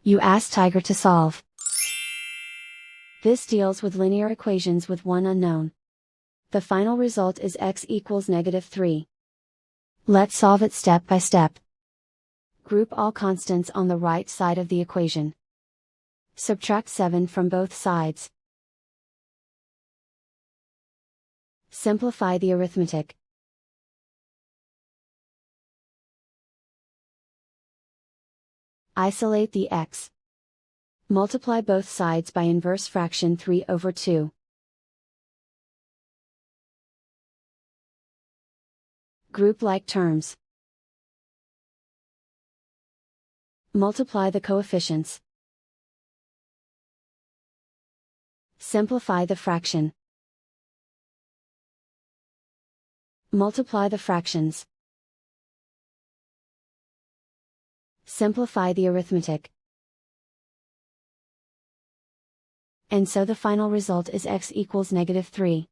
You ask Tiger to solve. This deals with linear equations with one unknown. The final result is x equals -3. Let's solve it step by step. Group all constants on the right side of the equation. Subtract 7 from both sides. Simplify the arithmetic. Isolate the x. Multiply both sides by inverse fraction 3/2. Group like terms. Multiply the coefficients. Simplify the fraction. Multiply the fractions. Simplify the arithmetic. And so the final result is x equals -3.